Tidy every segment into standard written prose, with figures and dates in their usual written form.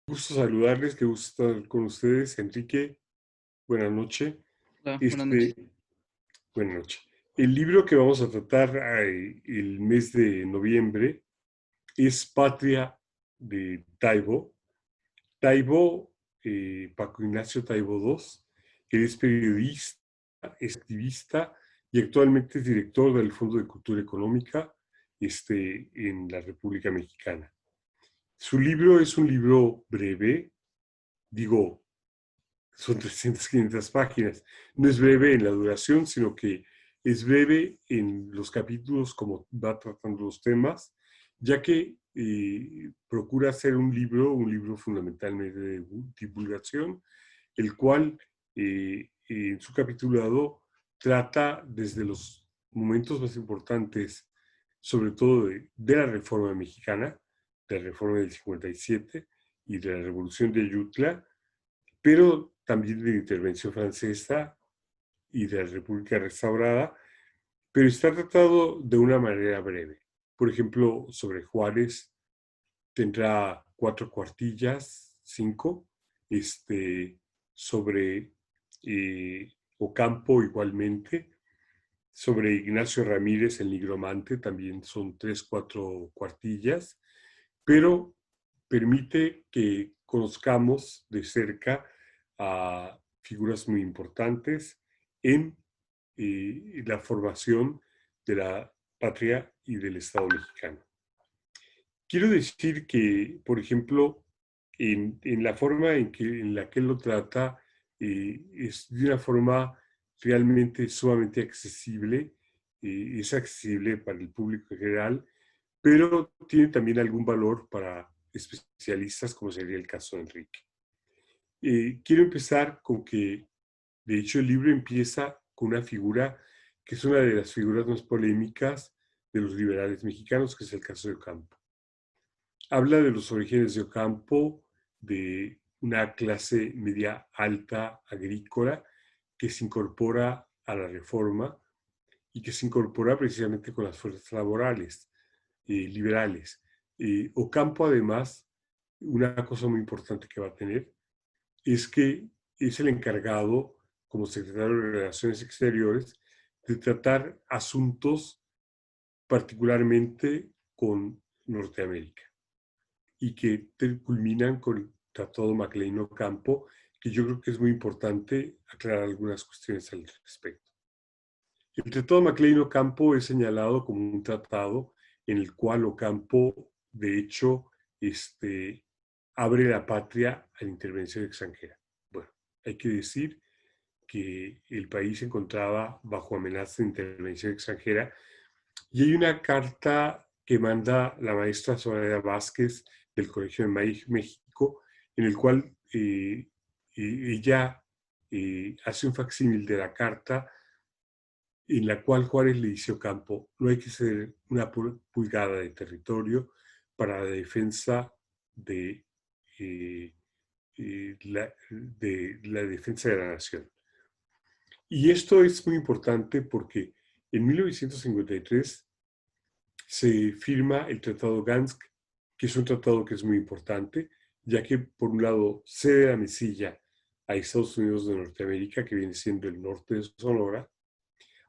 Gusto saludarles, qué gusto estar con ustedes. Enrique, buenas noches. Hola, buenas Este, noches. buenas noches. El libro que vamos a tratar el mes de noviembre es Patria de Taibo. Taibo, Paco Ignacio Taibo II, él es periodista, es activista y actualmente es director del Fondo de Cultura Económica en la República Mexicana. Su libro es un libro breve, digo, son 300, 500 páginas. No es breve en la duración, sino que es breve en los capítulos como va tratando los temas, ya que procura ser un libro fundamentalmente de divulgación, el cual en su capitulado trata desde los momentos más importantes, sobre todo de la Reforma Mexicana, de la Reforma del 57 y de la Revolución de Ayutla, pero también de la intervención francesa y de la República Restaurada, pero está tratado de una manera breve. Por ejemplo, sobre Juárez tendrá 4 cuartillas, 5, sobre Ocampo igualmente, sobre Ignacio Ramírez, el nigromante, también son 3, 4 cuartillas, pero permite que conozcamos de cerca a figuras muy importantes en la formación de la patria y del Estado mexicano. Quiero decir que, por ejemplo, en la forma en la que él lo trata, es de una forma realmente sumamente accesible, es accesible para el público en general, pero tiene también algún valor para especialistas, como sería el caso de Enrique. Quiero empezar con que, de hecho, el libro empieza con una figura que es una de las figuras más polémicas de los liberales mexicanos, que es el caso de Ocampo. Habla de los orígenes de Ocampo, de una clase media alta agrícola que se incorpora a la reforma y que se incorpora precisamente con las fuerzas laborales liberales. Ocampo, además, una cosa muy importante que va a tener es que es el encargado, como secretario de Relaciones Exteriores, de tratar asuntos particularmente con Norteamérica y que culminan con el Tratado MacLean-Ocampo, que yo creo que es muy importante aclarar algunas cuestiones al respecto. El Tratado MacLean-Ocampo es señalado como un tratado en el cual Ocampo, de hecho, abre la patria a la intervención extranjera. Bueno, hay que decir que el país se encontraba bajo amenaza de intervención extranjera y hay una carta que manda la maestra Soraya Vázquez del Colegio de México, en el cual ella hace un facsímil de la carta en la cual Juárez le dice a Ocampo: no hay que ceder una pulgada de territorio para la defensa eh, de la defensa de la nación. Y esto es muy importante porque en 1953 se firma el Tratado Gansk, que es un tratado que es muy importante, ya que por un lado cede la mesilla a Estados Unidos de Norteamérica, que viene siendo el norte de Sonora,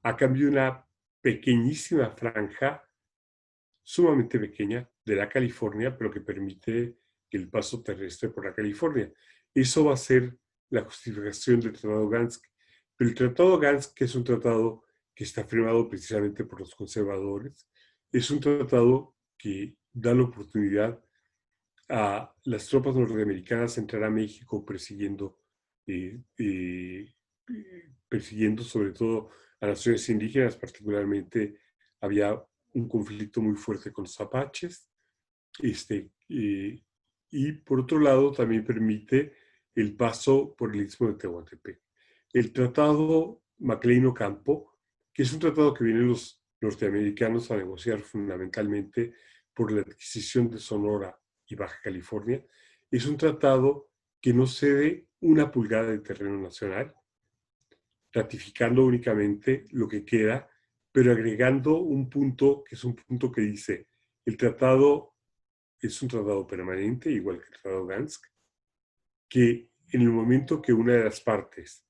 a cambio de una pequeñísima franja, sumamente pequeña, de la California, pero que permite el paso terrestre por la California. Eso va a ser la justificación del Tratado Gansk. Pero el Tratado Gansk, que es un tratado que está firmado precisamente por los conservadores, es un tratado que da la oportunidad a las tropas norteamericanas a entrar a México eh, eh, persiguiendo sobre todo a naciones indígenas, particularmente había un conflicto muy fuerte con los apaches, y por otro lado también permite el paso por el Istmo de Tehuantepec. El tratado MacLean-Ocampo, que es un tratado que vienen los norteamericanos a negociar fundamentalmente por la adquisición de Sonora y Baja California, es un tratado que no cede una pulgada de terreno nacional, ratificando únicamente lo que queda, pero agregando un punto que es un punto que dice: el tratado es un tratado permanente, igual que el Tratado Gansk, que en el momento que una de las partes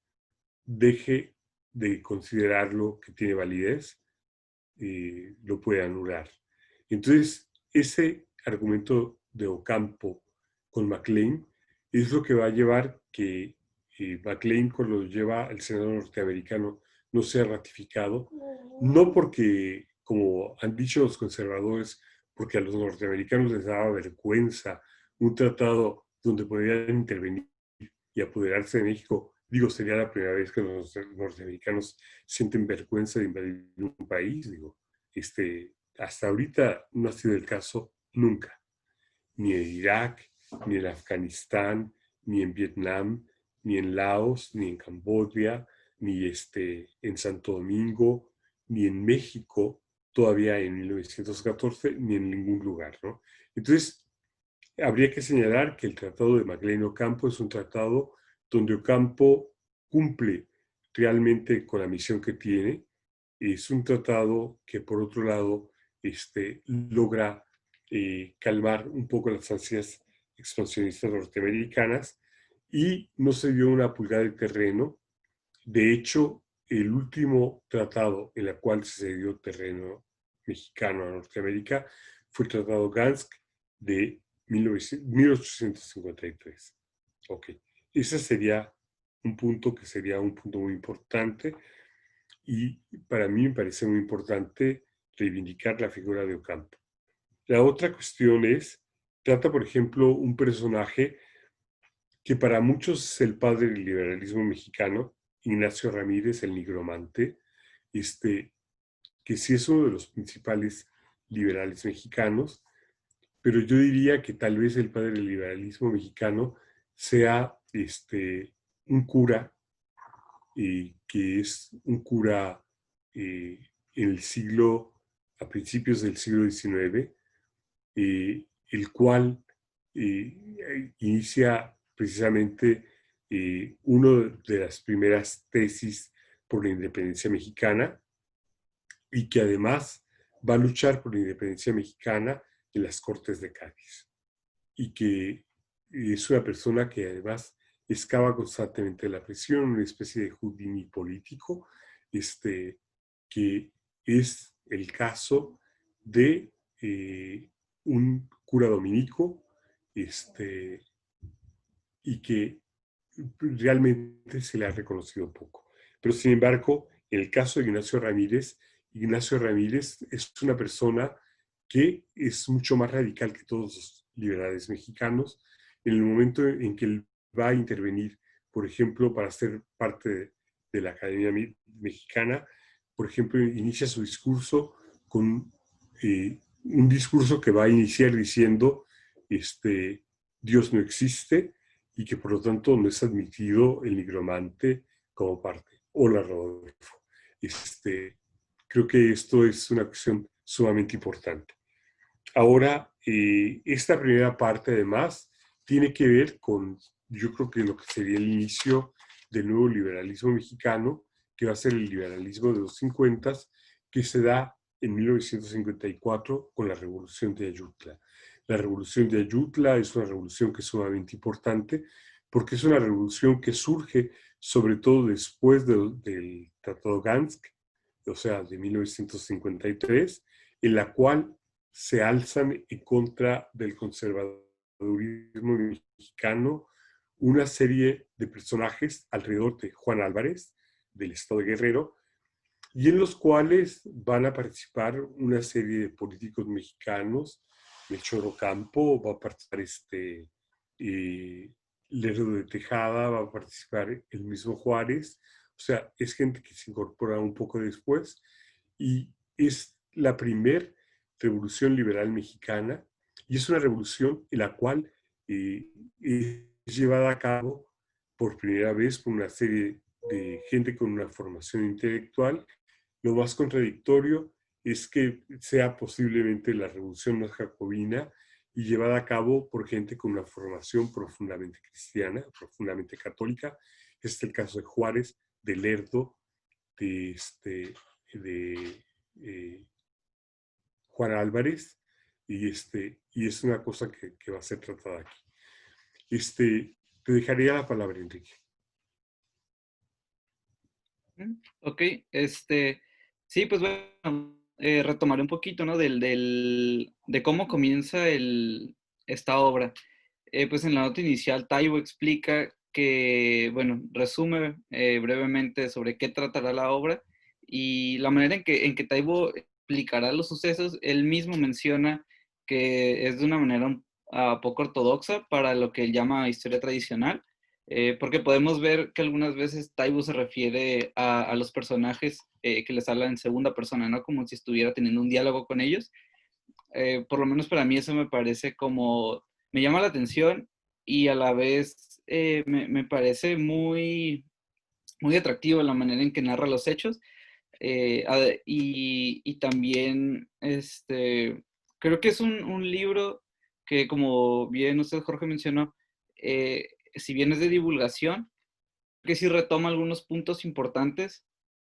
deje de considerarlo que tiene validez, lo puede anular. Entonces, ese argumento de Ocampo con McLean es lo que va a llevar que McLean, cuando lo lleva al Senado norteamericano, no sea ratificado, no porque, como han dicho los conservadores, porque a los norteamericanos les daba vergüenza un tratado donde podrían intervenir y apoderarse de México. Digo, sería la primera vez que los norteamericanos sienten vergüenza de invadir un país. Digo, hasta ahorita no ha sido el caso nunca, ni en Irak, ni en Afganistán, ni en Vietnam, ni en Laos, ni en Camboya, ni en Santo Domingo, ni en México, todavía en 1914, ni en ningún lugar, ¿no? Entonces, habría que señalar que el Tratado de McLean-Ocampo es un tratado donde Ocampo cumple realmente con la misión que tiene. Es un tratado que, por otro lado, logra calmar un poco las ansias expansionistas norteamericanas y no se dio una pulgada de terreno. De hecho, el último tratado en el cual se dio terreno mexicano a Norteamérica fue el Tratado Gansk de 1853. Ok, ese sería un punto que sería un punto muy importante y para mí me parece muy importante reivindicar la figura de Ocampo. La otra cuestión es, trata por ejemplo un personaje que para muchos es el padre del liberalismo mexicano, Ignacio Ramírez, el nigromante, que sí es uno de los principales liberales mexicanos, pero yo diría que tal vez el padre del liberalismo mexicano sea un cura, que es un cura en el siglo, a principios del siglo XIX, el cual inicia precisamente una de las primeras tesis por la independencia mexicana y que además va a luchar por la independencia mexicana en las Cortes de Cádiz. Y que es una persona que además excava constantemente la presión, una especie de Houdini político, que es el caso de un cura dominico, y que realmente se le ha reconocido poco. Pero sin embargo, en el caso de Ignacio Ramírez es una persona que es mucho más radical que todos los liberales mexicanos. En el momento en que él va a intervenir, por ejemplo, para ser parte de la Academia Mexicana, por ejemplo, inicia su discurso con un discurso que va a iniciar diciendo, Dios no existe, y que por lo tanto no es admitido el nigromante como parte. Hola, Rodolfo. Creo que esto es una cuestión sumamente importante. Ahora, esta primera parte además tiene que ver con, yo creo que lo que sería el inicio del nuevo liberalismo mexicano, que va a ser el liberalismo de los 50, que se da en 1954 con la Revolución de Ayutla. La Revolución de Ayutla es una revolución que es sumamente importante porque es una revolución que surge sobre todo después del Tratado Gansk, o sea, de 1953, en la cual se alzan en contra del conservadurismo mexicano una serie de personajes alrededor de Juan Álvarez, del estado de Guerrero, y en los cuales van a participar una serie de políticos mexicanos. Melchor Ocampo va a participar, Lerdo de Tejada, va a participar el mismo Juárez. O sea, es gente que se incorpora un poco después y es la primer revolución liberal mexicana y es una revolución en la cual es llevada a cabo por primera vez por una serie de gente con una formación intelectual. Lo más contradictorio es que sea posiblemente la revolución más jacobina y llevada a cabo por gente con una formación profundamente cristiana, profundamente católica. Este es el caso de Juárez, de Lerdo, de Juan Álvarez, y es una cosa que va a ser tratada aquí. Te dejaría la palabra, Enrique. Ok, sí, pues bueno, retomaré un poquito, ¿no? De cómo comienza esta obra. Pues en la nota inicial, Taibo explica que, bueno, resume brevemente sobre qué tratará la obra y la manera en que Taibo explicará los sucesos. Él mismo menciona que es de una manera poco ortodoxa para lo que él llama historia tradicional, porque podemos ver que algunas veces Taibo se refiere a los personajes que les habla en segunda persona, ¿no? Como si estuviera teniendo un diálogo con ellos. Por lo menos para mí eso me parece como, me llama la atención y a la vez me parece muy atractivo la manera en que narra los hechos. Y también, creo que es un libro que, como bien usted, Jorge, mencionó, si bien es de divulgación, que sí retoma algunos puntos importantes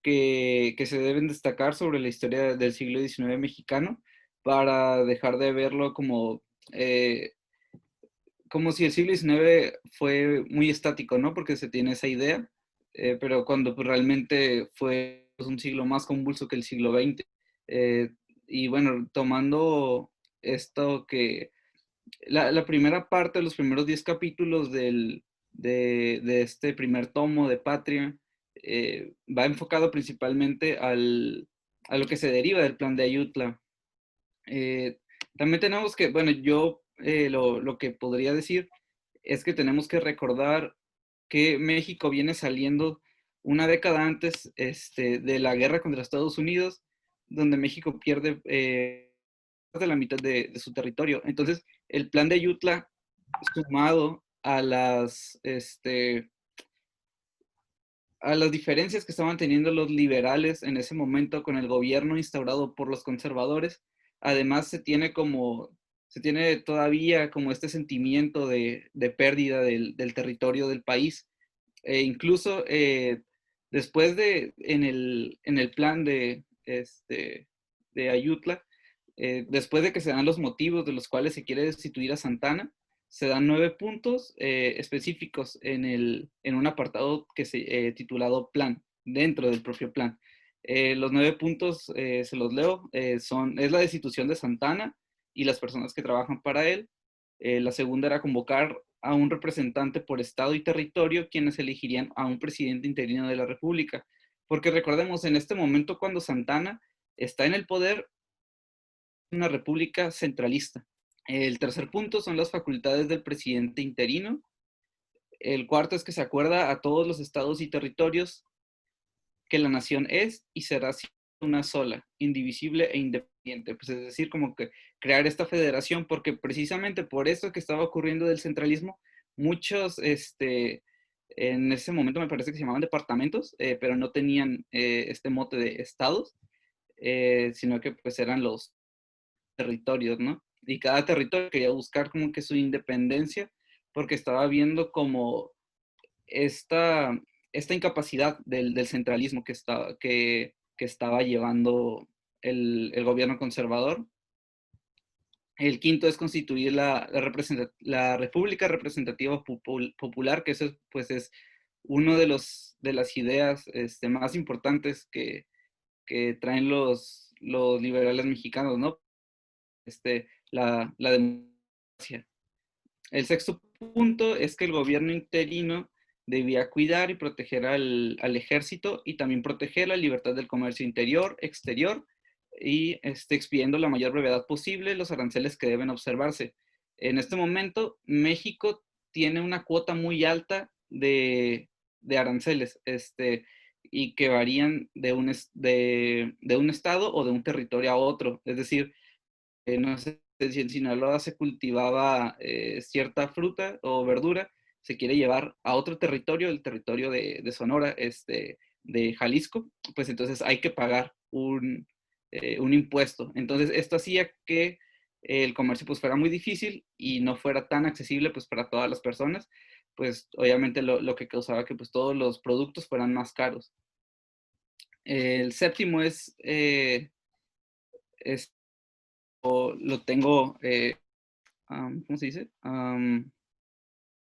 que se deben destacar sobre la historia del siglo XIX mexicano para dejar de verlo eh, como si el siglo XIX fue muy estático, ¿no? Porque se tiene esa idea, pero cuando pues, realmente fue pues, un siglo más convulso que el siglo XX. Eh, y bueno, tomando esto que la primera parte, los primeros 10 capítulos de este primer tomo de Patria, va enfocado principalmente a lo que se deriva del plan de Ayutla. Eh, También tenemos que, bueno, yo lo que podría decir es que tenemos que recordar que México viene saliendo una década antes de la guerra contra Estados Unidos, donde México pierde más de la mitad de su territorio. Entonces, el plan de Ayutla, sumado a las diferencias que estaban teniendo los liberales en ese momento con el gobierno instaurado por los conservadores, además se tiene todavía como este sentimiento de pérdida del territorio del país. Incluso después en el plan de Ayutla, después de que se dan los motivos de los cuales se quiere destituir a Santana, se dan 9 puntos específicos en un apartado que se titulado plan, dentro del propio plan. Los 9 puntos, se los leo, es la destitución de Santana y las personas que trabajan para él. La segunda era convocar a un representante por estado y territorio, quienes elegirían a un presidente interino de la República. Porque recordemos, en este momento cuando Santana está en el poder, una república centralista. El tercer punto son las facultades del presidente interino. El cuarto es que se acuerda a todos los estados y territorios que la nación es y será una sola, indivisible e independiente. Pues es decir, como que crear esta federación, porque precisamente por eso que estaba ocurriendo del centralismo, muchos, en ese momento me parece que se llamaban departamentos, pero no tenían este mote de estados, sino que pues eran los territorios, ¿no? Y cada territorio quería buscar como que su independencia, porque estaba viendo como esta, esta incapacidad del centralismo que estaba llevando el gobierno conservador. El quinto es constituir la República Representativa Popular, que eso pues es uno de las ideas más importantes que traen los liberales mexicanos, ¿no? La democracia. El sexto punto es que el gobierno interino debía cuidar y proteger al ejército y también proteger la libertad del comercio interior, exterior y expidiendo la mayor brevedad posible los aranceles que deben observarse. En este momento, México tiene una cuota muy alta de aranceles y que varían de un estado o de un territorio a otro. Es decir, no sé si en Sinaloa se cultivaba cierta fruta o verdura, se quiere llevar a otro territorio, el territorio de Sonora, de Jalisco, pues entonces hay que pagar un impuesto. Entonces esto hacía que el comercio pues fuera muy difícil y no fuera tan accesible pues para todas las personas, pues obviamente lo que causaba que pues todos los productos fueran más caros. El séptimo es lo tengo ¿cómo se dice?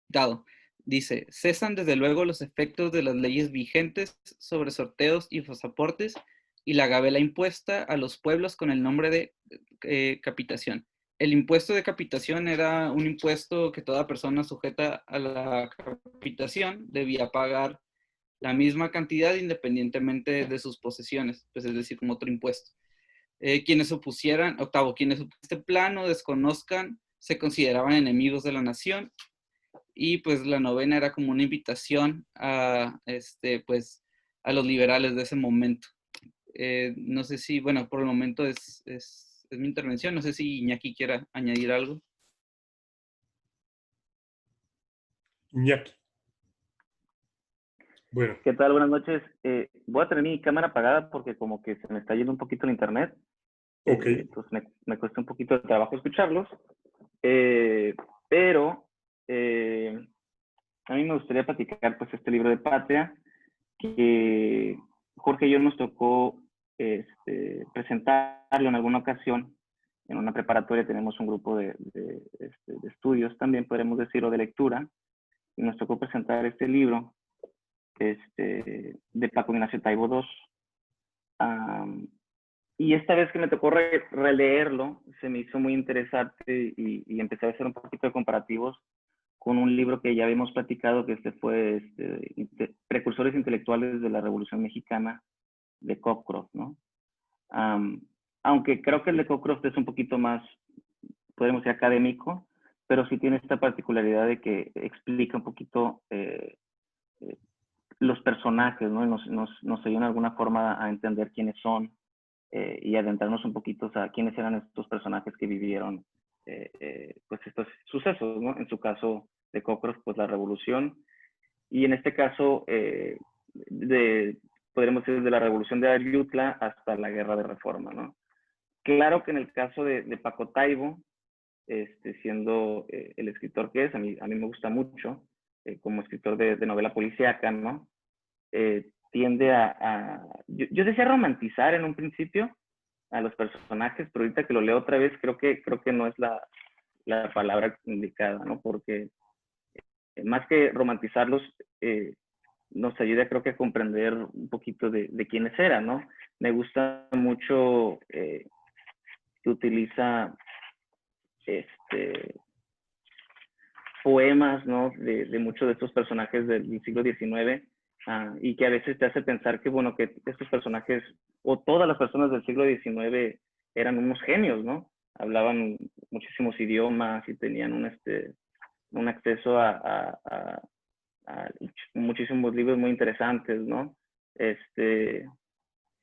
Dado. Dice, cesan desde luego los efectos de las leyes vigentes sobre sorteos y pasaportes y la gabela impuesta a los pueblos con el nombre de capitación. El impuesto de capitación era un impuesto que toda persona sujeta a la capitación debía pagar la misma cantidad independientemente de sus posesiones, pues es decir, como otro impuesto. Quienes opusieran, octavo, quienes este plano desconozcan se consideraban enemigos de la nación. Y pues la novena era como una invitación a, pues, a los liberales de ese momento. No sé si, bueno, por el momento es mi intervención, no sé si Iñaki quiera añadir algo. Iñaki. Bueno. ¿Qué tal? Buenas noches. Voy a tener mi cámara apagada porque como que se me está yendo un poquito el internet. Ok. Entonces me cuesta un poquito de trabajo escucharlos. Pero a mí me gustaría platicar pues este libro de Patria que Jorge y yo nos tocó presentarlo en alguna ocasión. En una preparatoria tenemos un grupo de estudios también, podemos decirlo, de lectura. Y nos tocó presentar este libro de Paco Ignacio Taibo II. Y esta vez que me tocó releerlo, se me hizo muy interesante y empecé a hacer un poquito de comparativos con un libro que ya habíamos platicado, que fue Precursores Intelectuales de la Revolución Mexicana, de Cockcroft, ¿no? Aunque creo que el de Cockcroft es un poquito más, podemos decir, académico, pero sí tiene esta particularidad de que explica un poquito los personajes, ¿no? Nos ayuda de alguna forma a entender quiénes son y adentrarnos un poquito a quiénes eran estos personajes que vivieron pues estos sucesos, ¿no? En su caso de Cockcroft, pues la revolución, y en este caso podríamos decir de la revolución de Ayutla hasta la guerra de reforma, ¿no? Claro que en el caso de Paco Taibo, siendo el escritor que es, a mí me gusta mucho, como escritor de novela policíaca, ¿no? Tiende yo decía romantizar en un principio a los personajes, pero ahorita que lo leo otra vez creo que no es la palabra indicada, ¿no? Porque más que romantizarlos, nos ayuda creo que a comprender un poquito de quiénes eran, ¿no? Me gusta mucho que utiliza poemas, ¿no? De muchos de estos personajes del siglo XIX, y que a veces te hace pensar que, bueno, que estos personajes, o todas las personas del siglo XIX, eran unos genios, ¿no? Hablaban muchísimos idiomas y tenían un acceso a muchísimos libros muy interesantes, ¿no?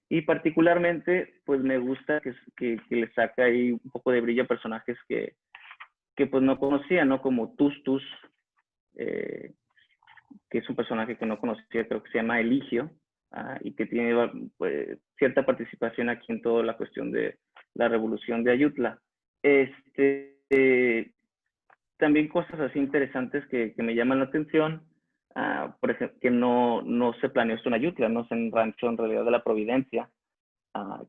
Y particularmente, pues me gusta que le saca ahí un poco de brillo a personajes que pues no conocía, ¿no? Como Tustus, que es un personaje que no conocía, creo que se llama Eligio, y que tiene pues, cierta participación aquí en toda la cuestión de la revolución de Ayutla. También cosas así interesantes que me llaman la atención, por ejemplo, que no se planeó esto en Ayutla, no es en rancho en realidad de la Providencia,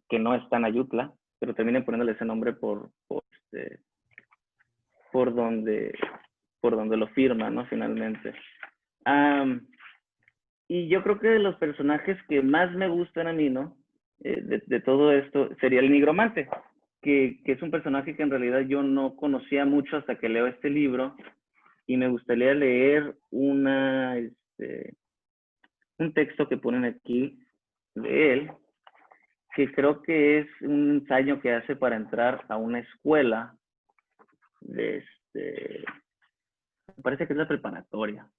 que no está en Ayutla, pero terminan poniéndole ese nombre por donde lo firma, ¿no? Finalmente. Y yo creo que de los personajes que más me gustan a mí, ¿no? De todo esto, sería el nigromante, que es un personaje que en realidad yo no conocía mucho hasta que leo este libro, y me gustaría leer un texto que ponen aquí de él, que creo que es un ensayo que hace para entrar a una escuela de me parece que es la preparatoria.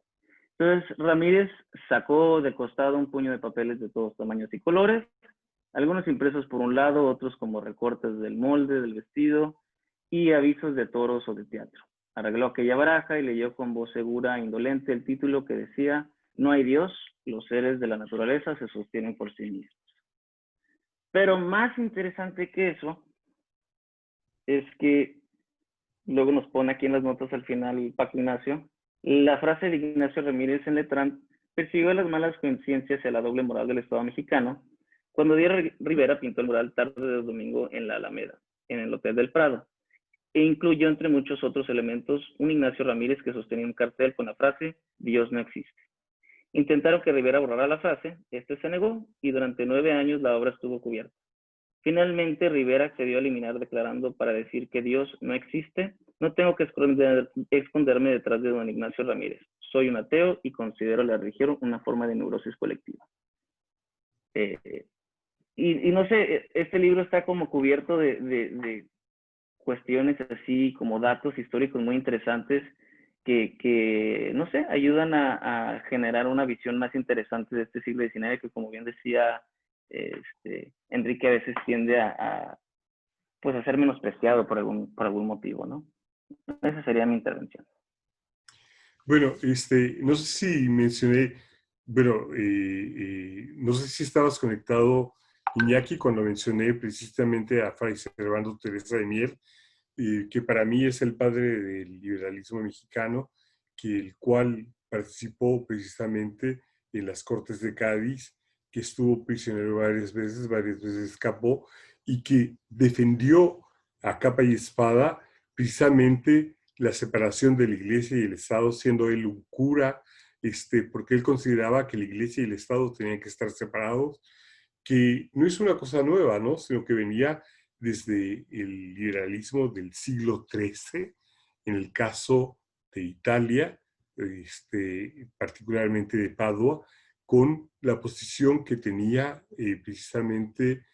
Entonces, Ramírez sacó de costado un puño de papeles de todos tamaños y colores, algunos impresos por un lado, otros como recortes del molde, del vestido, y avisos de toros o de teatro. Arregló aquella baraja y leyó con voz segura e indolente el título que decía: "No hay Dios, los seres de la naturaleza se sostienen por sí mismos". Pero más interesante que eso es que luego nos pone aquí en las notas al final Paco Ignacio, la frase de Ignacio Ramírez en Letrán persiguió las malas conciencias y a la doble moral del Estado mexicano cuando Díaz Rivera pintó el mural Tarde de domingo en la Alameda, en el Hotel del Prado. e incluyó entre muchos otros elementos un Ignacio Ramírez que sostenía un cartel con la frase "Dios no existe". Intentaron que Rivera borrara la frase, este se negó y durante 9 años la obra estuvo cubierta. Finalmente, Rivera accedió a eliminar declarando para decir que Dios no existe, no tengo que esconderme detrás de don Ignacio Ramírez. Soy un ateo y considero la religión una forma de neurosis colectiva. Y no sé, este libro está como cubierto de cuestiones así como datos históricos muy interesantes que no sé, ayudan a generar una visión más interesante de este siglo XIX que, como bien decía Enrique, a veces tiende pues a ser menospreciado por algún motivo, ¿no? Esa sería mi intervención. Bueno, no sé si mencioné, bueno, no sé si estabas conectado, Iñaki, cuando mencioné precisamente a Fray Servando Teresa de Mier, que para mí es el padre del liberalismo mexicano, el cual participó precisamente en las Cortes de Cádiz, que estuvo prisionero varias veces escapó, y que defendió a capa y espada precisamente la separación de la Iglesia y el Estado, siendo él un cura, porque él consideraba que la Iglesia y el Estado tenían que estar separados, que no es una cosa nueva, ¿no? Sino que venía desde el liberalismo del siglo XIII, en el caso de Italia, particularmente de Padua, con la posición que tenía precisamente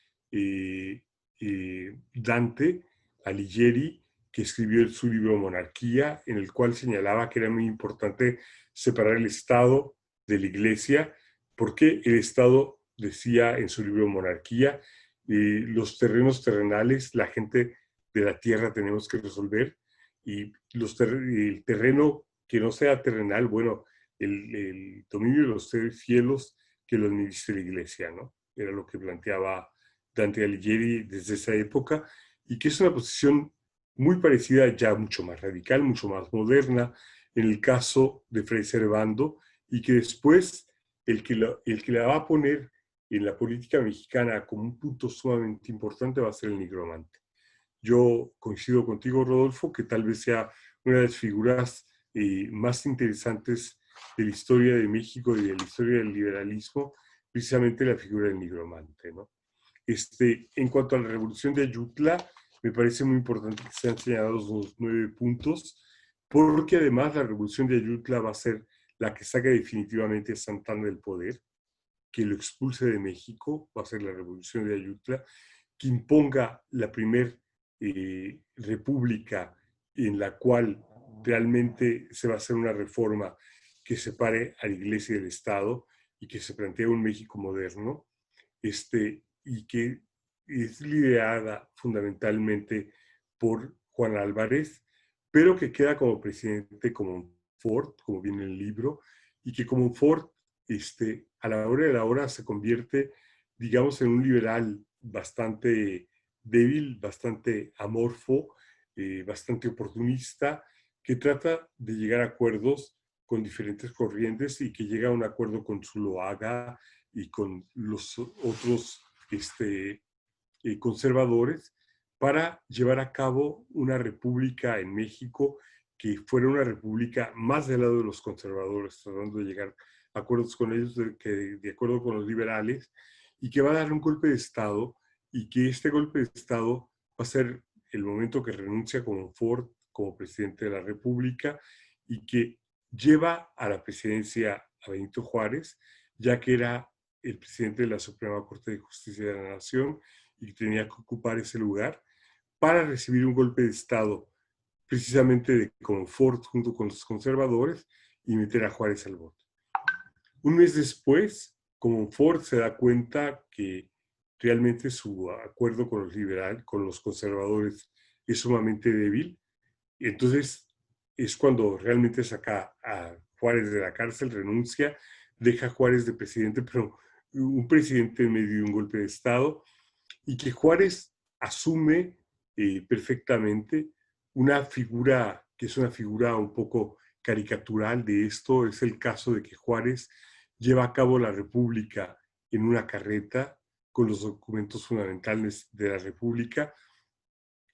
Dante Alighieri, que escribió su libro Monarquía, en el cual señalaba que era muy importante separar el Estado de la Iglesia, porque el Estado, decía en su libro Monarquía, los terrenos terrenales, la gente de la tierra tenemos que resolver, y el terreno que no sea terrenal, bueno, el dominio de los cielos que lo administre la Iglesia, ¿no? Era lo que planteaba Dante Alighieri desde esa época, y que es una posición muy parecida, ya mucho más radical, mucho más moderna, en el caso de Fray Servando, y que después el que la va a poner en la política mexicana como un punto sumamente importante va a ser el nigromante. Yo coincido contigo, Rodolfo, que tal vez sea una de las figuras más interesantes de la historia de México y de la historia del liberalismo, precisamente la figura del nigromante, ¿no? En cuanto a la revolución de Ayutla, me parece muy importante que sean señalados los 9 puntos, porque además la revolución de Ayutla va a ser la que saque definitivamente a Santana del poder, que lo expulse de México, va a ser la revolución de Ayutla, que imponga la primer república en la cual realmente se va a hacer una reforma que separe a la Iglesia del Estado y que se plantea un México moderno, y que es liderada fundamentalmente por Juan Álvarez, pero que queda como presidente como Ford, como viene en el libro, y que como Ford, a la hora de la hora se convierte, digamos, en un liberal bastante débil, bastante amorfo, bastante oportunista, que trata de llegar a acuerdos con diferentes corrientes y que llega a un acuerdo con Zuloaga y con los otros conservadores para llevar a cabo una república en México que fuera una república más del lado de los conservadores, tratando de llegar a acuerdos con ellos de acuerdo con los liberales, y que va a dar un golpe de Estado, y que este golpe de Estado va a ser el momento que renuncia como Ford como presidente de la República, y que lleva a la presidencia a Benito Juárez, ya que era el presidente de la Suprema Corte de Justicia de la Nación y tenía que ocupar ese lugar para recibir un golpe de Estado, precisamente de confort junto con los conservadores, y meter a Juárez al bote. Un mes después, Comonfort se da cuenta que realmente su acuerdo con con los conservadores es sumamente débil. Y entonces es cuando realmente saca a Juárez de la cárcel, renuncia, deja a Juárez de presidente, pero un presidente en medio de un golpe de Estado, y que Juárez asume perfectamente una figura que es una figura un poco caricatural de esto. Es el caso de que Juárez lleva a cabo la República en una carreta con los documentos fundamentales de la República,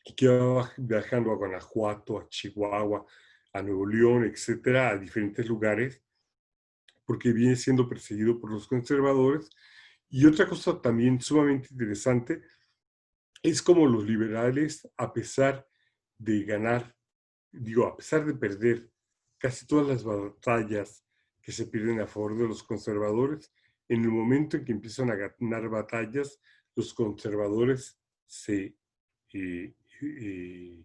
y que va viajando a Guanajuato, a Chihuahua, a Nuevo León, etcétera, a diferentes lugares, porque viene siendo perseguido por los conservadores. Y otra cosa también sumamente interesante es como los liberales, a pesar de ganar, digo, a pesar de perder casi todas las batallas que se pierden a favor de los conservadores, en el momento en que empiezan a ganar batallas, los conservadores se eh, eh,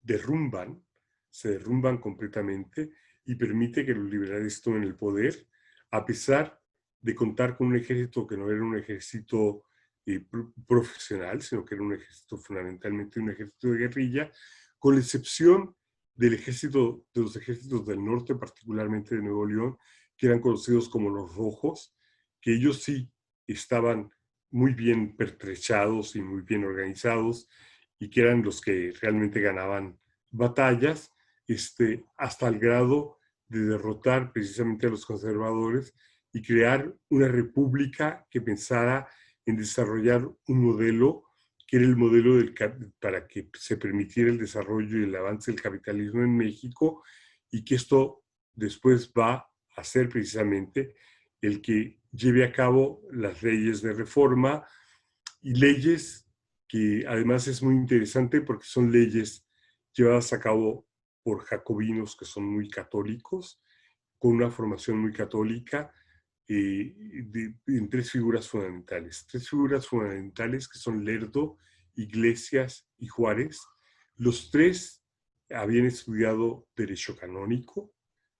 derrumban, se derrumban completamente y permite que los liberales tomen el poder, a pesar de contar con un ejército que no era un ejército profesional, sino que era un ejército fundamentalmente un ejército de guerrilla, con la excepción del ejército, de los ejércitos del norte, particularmente de Nuevo León, que eran conocidos como los rojos, que ellos sí estaban muy bien pertrechados y muy bien organizados, y que eran los que realmente ganaban batallas, hasta el grado de derrotar precisamente a los conservadores y crear una república que pensara en desarrollar un modelo que era el modelo para que se permitiera el desarrollo y el avance del capitalismo en México, y que esto después va a ser precisamente el que lleve a cabo las leyes de reforma, y leyes que además es muy interesante porque son leyes llevadas a cabo por jacobinos que son muy católicos, con una formación muy católica, en tres figuras fundamentales que son Lerdo, Iglesias y Juárez. Los tres habían estudiado derecho canónico,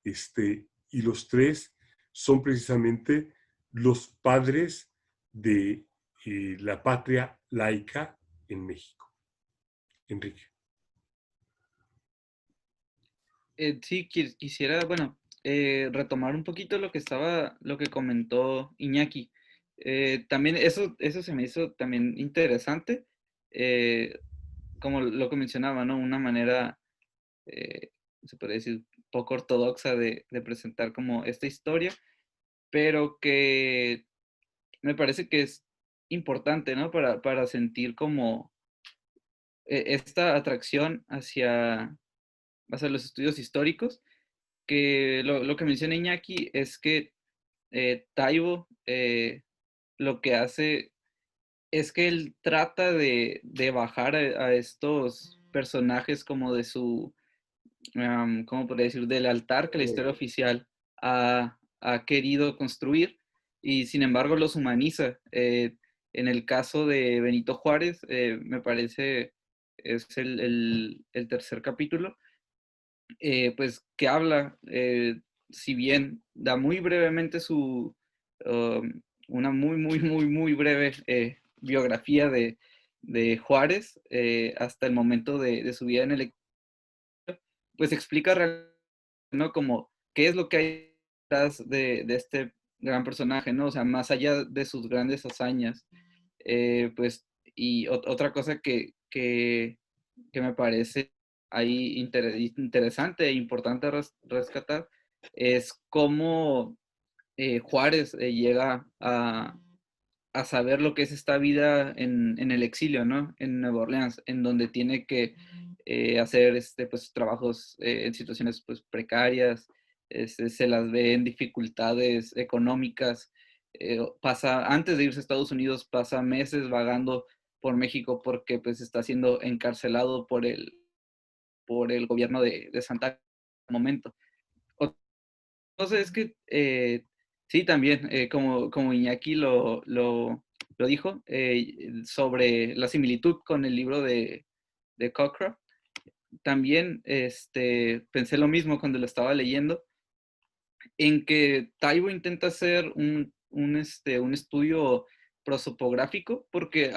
y los tres son precisamente los padres de la patria laica en México. Enrique. Sí, quisiera, bueno, retomar un poquito lo que comentó Iñaki. También eso se me hizo también interesante, como lo que mencionaba, ¿no? Una manera, eh, se puede decir, poco ortodoxa de presentar como esta historia, pero que me parece que es importante, ¿no? Para sentir como esta atracción hacia los estudios históricos, que lo que menciona Iñaki es que Taibo lo que hace es que él trata de bajar a estos personajes como de su, ¿cómo podría decir?, del altar que la historia oficial ha querido construir, y sin embargo los humaniza. En el caso de Benito Juárez, me parece es el tercer capítulo, pues que habla, si bien da muy brevemente una muy breve biografía de Juárez, hasta el momento de su vida en el, pues explica realmente, ¿no? Como qué es lo que hay detrás de este gran personaje, ¿no? O sea, más allá de sus grandes hazañas, pues, y otra cosa que me parece ahí interesante e importante rescatar es cómo Juárez llega a saber lo que es esta vida en el exilio, ¿no? En Nueva Orleans, en donde tiene que hacer pues, trabajos en situaciones pues, precarias, se las ve en dificultades económicas. Antes de irse a Estados Unidos, pasa meses vagando por México porque pues está siendo encarcelado por el gobierno de Santa Fe en el momento. Entonces es que sí, también, como Iñaki lo dijo, sobre la similitud con el libro de Cockcroft, también pensé lo mismo cuando lo estaba leyendo, en que Taibo intenta hacer un estudio prosopográfico, porque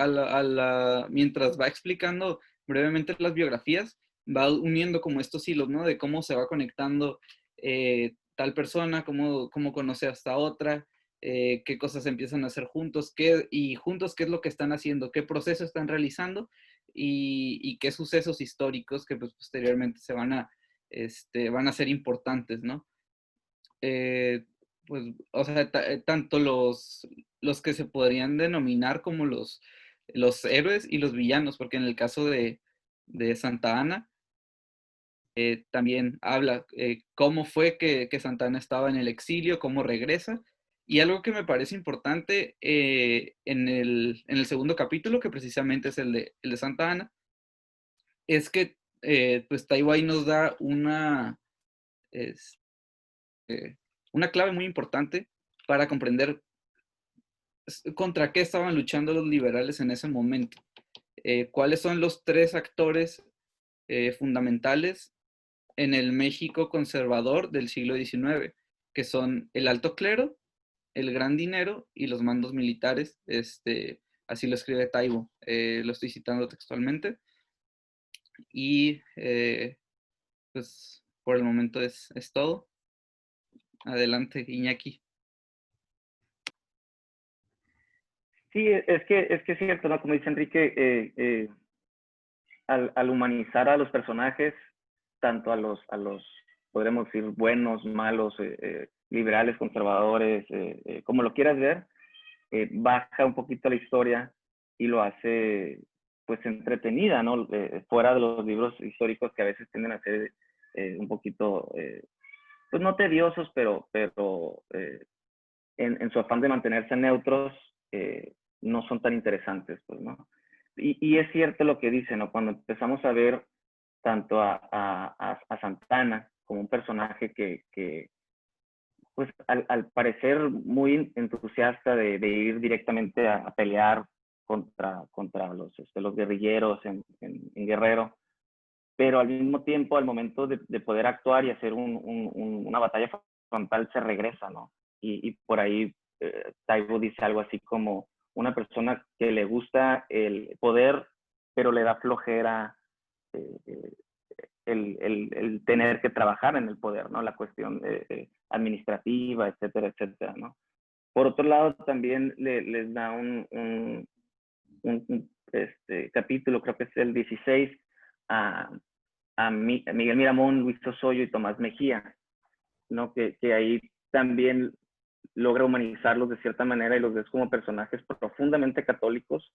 mientras va explicando brevemente las biografías, va uniendo como estos hilos, ¿no? De cómo se va conectando tal persona, cómo conoce a esta otra, qué cosas empiezan a hacer juntos, y juntos qué es lo que están haciendo, qué proceso están realizando, y qué sucesos históricos que pues, posteriormente van a ser importantes, ¿no? eh, pues, o sea, tanto los que se podrían denominar como los héroes y los villanos, porque en el caso de Santa Ana. También habla cómo fue que Santa Ana estaba en el exilio, cómo regresa. Y algo que me parece importante en el segundo capítulo, que precisamente es el de Santa Ana, es que pues Taibo ahí nos da una clave muy importante para comprender contra qué estaban luchando los liberales en ese momento. ¿Cuáles son los tres actores fundamentales en el México conservador del siglo XIX? Que son el alto clero, el gran dinero y los mandos militares. Así lo escribe Taibo, lo estoy citando textualmente. Y pues por el momento es todo. Adelante, Iñaki. Sí, es que es cierto, ¿no? Como dice Enrique, al humanizar a los personajes, tanto a los podremos decir, buenos, malos, liberales, conservadores, como lo quieras ver, baja un poquito la historia y lo hace, pues, entretenida, ¿no? Fuera de los libros históricos que a veces tienden a ser un poquito, pues, no tediosos, pero en su afán de mantenerse neutros, no son tan interesantes, pues, ¿no? Y es cierto lo que dice, ¿no? Cuando empezamos a ver tanto a Santana como un personaje que pues al parecer muy entusiasta de ir directamente a pelear contra los guerrilleros en Guerrero, pero al mismo tiempo, al momento de poder actuar y hacer una batalla frontal, se regresa, ¿no? Y por ahí Taibo dice algo así como una persona que le gusta el poder, pero le da flojera eh, el tener que trabajar en el poder, ¿no? La cuestión administrativa, etcétera, etcétera, ¿no? Por otro lado, también les da un capítulo, creo que es el 16, a Miguel Miramón, Luis Osoyo y Tomás Mejía, ¿no? Que ahí también logra humanizarlos de cierta manera y los ves como personajes profundamente católicos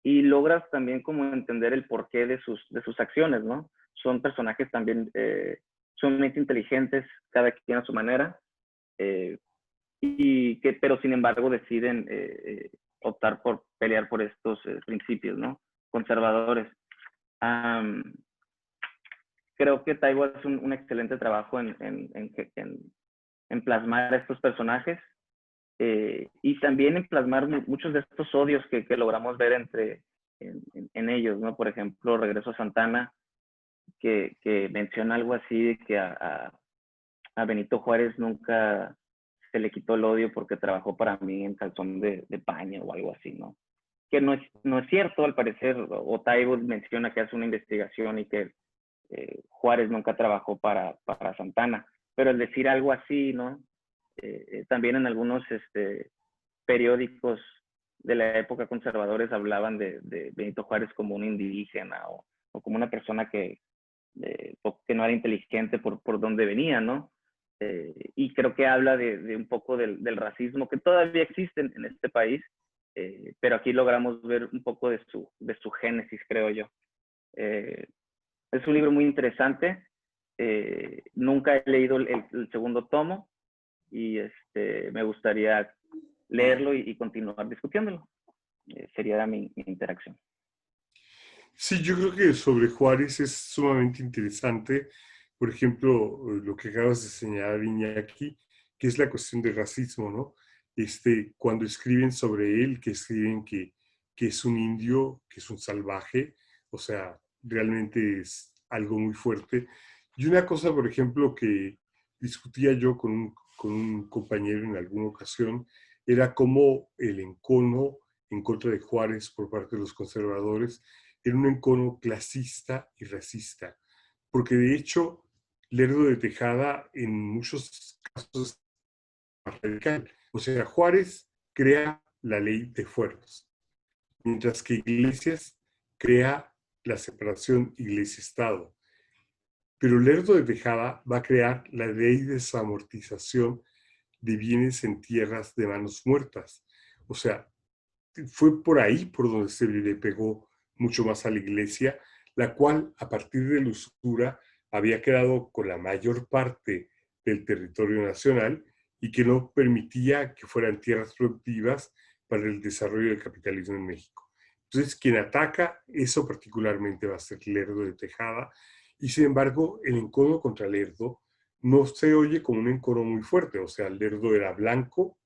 y logras también como entender el porqué de sus acciones, ¿no? Son personajes también sumamente inteligentes, cada quien a su manera, pero sin embargo deciden optar por pelear por estos principios, ¿no? Conservadores. Creo que Taibo hace un excelente trabajo en plasmar estos personajes y también en plasmar muchos de estos odios que logramos ver en ellos, ¿no? Por ejemplo, Regreso a Santana, que menciona algo así de que a Benito Juárez nunca se le quitó el odio porque trabajó para mí en calzón de paño o algo así, ¿no? Que no es cierto, al parecer, o Taibo menciona que hace una investigación y que Juárez nunca trabajó para Santana, pero el decir algo así, ¿no? También en algunos periódicos de la época conservadores hablaban de Benito Juárez como un indígena o como una persona que no era inteligente por donde venía, ¿no? Y creo que habla de un poco del racismo que todavía existe en este país, pero aquí logramos ver un poco de su génesis, creo yo. Es un libro muy interesante. Nunca he leído el segundo tomo y me gustaría leerlo y continuar discutiéndolo. Sería mi interacción. Sí, yo creo que sobre Juárez es sumamente interesante. Por ejemplo, lo que acabas de señalar, Iñaki, que es la cuestión del racismo, ¿no? Cuando escriben sobre él, que escriben que es un indio, que es un salvaje, o sea, realmente es algo muy fuerte. Y una cosa, por ejemplo, que discutía yo con un compañero en alguna ocasión, era cómo el encono en contra de Juárez por parte de los conservadores era un encono clasista y racista, porque de hecho Lerdo de Tejada en muchos casos es más radical. O sea, Juárez crea la ley de fueros, mientras que Iglesias crea la separación iglesia-estado. Pero Lerdo de Tejada va a crear la ley de desamortización de bienes en tierras de manos muertas. O sea, fue por ahí por donde se le pegó mucho más a la iglesia la cual a partir de la usura había quedado con la mayor parte del territorio nacional y que no permitía que fueran tierras productivas para el desarrollo del capitalismo en México. Entonces, quien ataca eso particularmente va a ser Lerdo de Tejada, y sin embargo, el encono contra Lerdo no se oye como un encono muy fuerte. O sea, Lerdo era blanco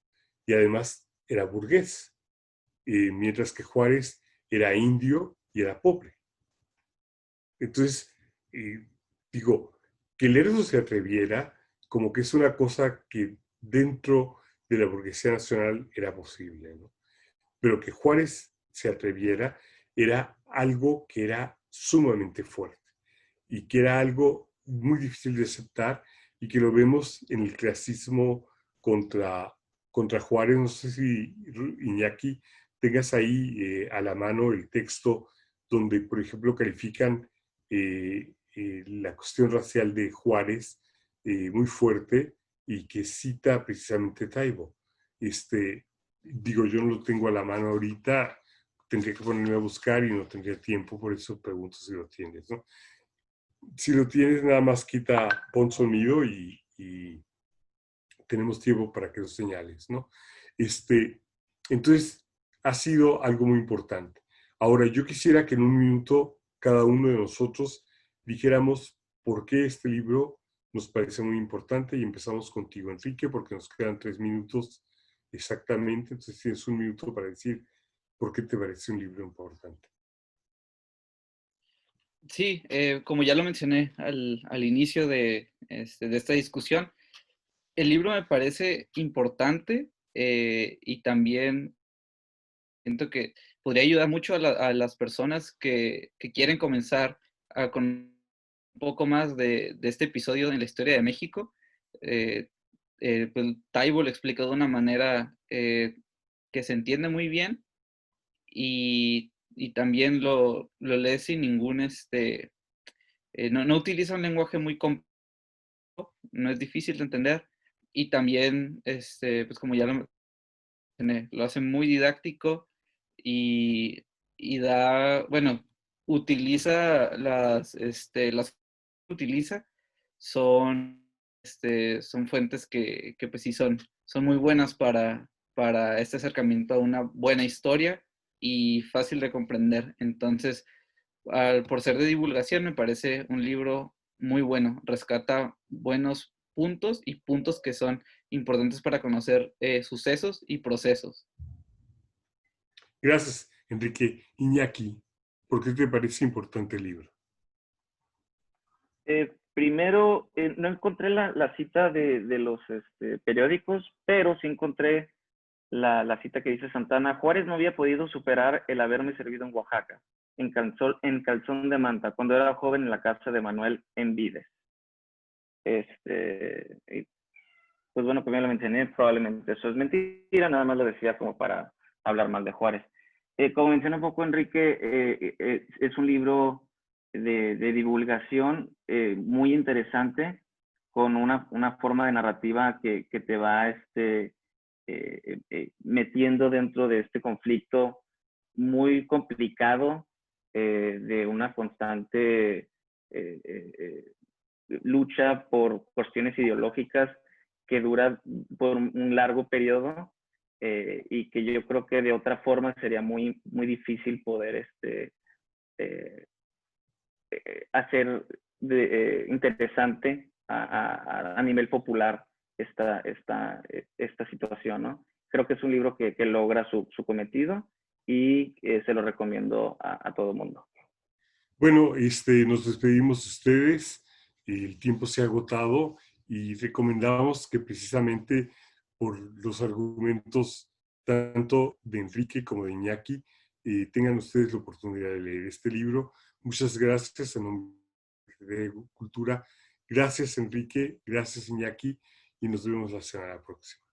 y además era burgués, mientras que Juárez era indio y era pobre. Entonces, digo, que Lerdo se atreviera, como que es una cosa que dentro de la burguesía nacional era posible, ¿no? Pero que Juárez se atreviera era algo que era sumamente fuerte y que era algo muy difícil de aceptar y que lo vemos en el clasismo contra Juárez. No sé si, Iñaki, tengas ahí a la mano el texto donde, por ejemplo, califican la cuestión racial de Juárez muy fuerte y que cita precisamente Taibo. Digo, yo no lo tengo a la mano ahorita, tendría que ponerme a buscar y no tendría tiempo, por eso pregunto si lo tienes, ¿no? Si lo tienes, nada más pon sonido y tenemos tiempo para que lo señales, ¿no? Entonces, ha sido algo muy importante. Ahora, yo quisiera que en un minuto cada uno de nosotros dijéramos por qué este libro nos parece muy importante, y empezamos contigo, Enrique, porque nos quedan 3 minutos exactamente. Entonces, tienes un minuto para decir por qué te parece un libro importante. Sí, como ya lo mencioné al inicio de esta discusión, el libro me parece importante y también siento que podría ayudar mucho a las personas que quieren comenzar con un poco más de este episodio en la historia de México. Pues Taibo lo explica de una manera que se entiende muy bien y también lo lees sin ningún, no utiliza un lenguaje muy complejo, no es difícil de entender y también, pues como ya lo mencioné, lo hace muy didáctico y bueno, utiliza las que utiliza son, son fuentes que pues sí son muy buenas para este acercamiento a una buena historia y fácil de comprender. Entonces, por ser de divulgación, me parece un libro muy bueno. Rescata buenos puntos y puntos que son importantes para conocer sucesos y procesos. Gracias, Enrique. Iñaki, ¿por qué te parece importante el libro? Primero, no encontré la cita de los periódicos, pero sí encontré la cita que dice Santana: Juárez no había podido superar el haberme servido en Oaxaca, en calzón de manta, cuando era joven en la casa de Manuel Envides. Pues bueno, como ya lo mencioné, probablemente eso es mentira, nada más lo decía como para hablar mal de Juárez. Como menciona un poco Enrique, es un libro de divulgación muy interesante, con una forma de narrativa que te va metiendo dentro de este conflicto muy complicado, de una constante lucha por cuestiones ideológicas que dura por un largo periodo, y que yo creo que de otra forma sería muy, muy difícil poder hacer interesante a nivel popular esta situación, ¿no? Creo que es un libro que logra su cometido y se lo recomiendo a todo mundo. Bueno, nos despedimos de ustedes. El tiempo se ha agotado y recomendamos que precisamente por los argumentos tanto de Enrique como de Iñaki, tengan ustedes la oportunidad de leer este libro. Muchas gracias en nombre de Cultura. Gracias, Enrique. Gracias, Iñaki. Y nos vemos la semana próxima.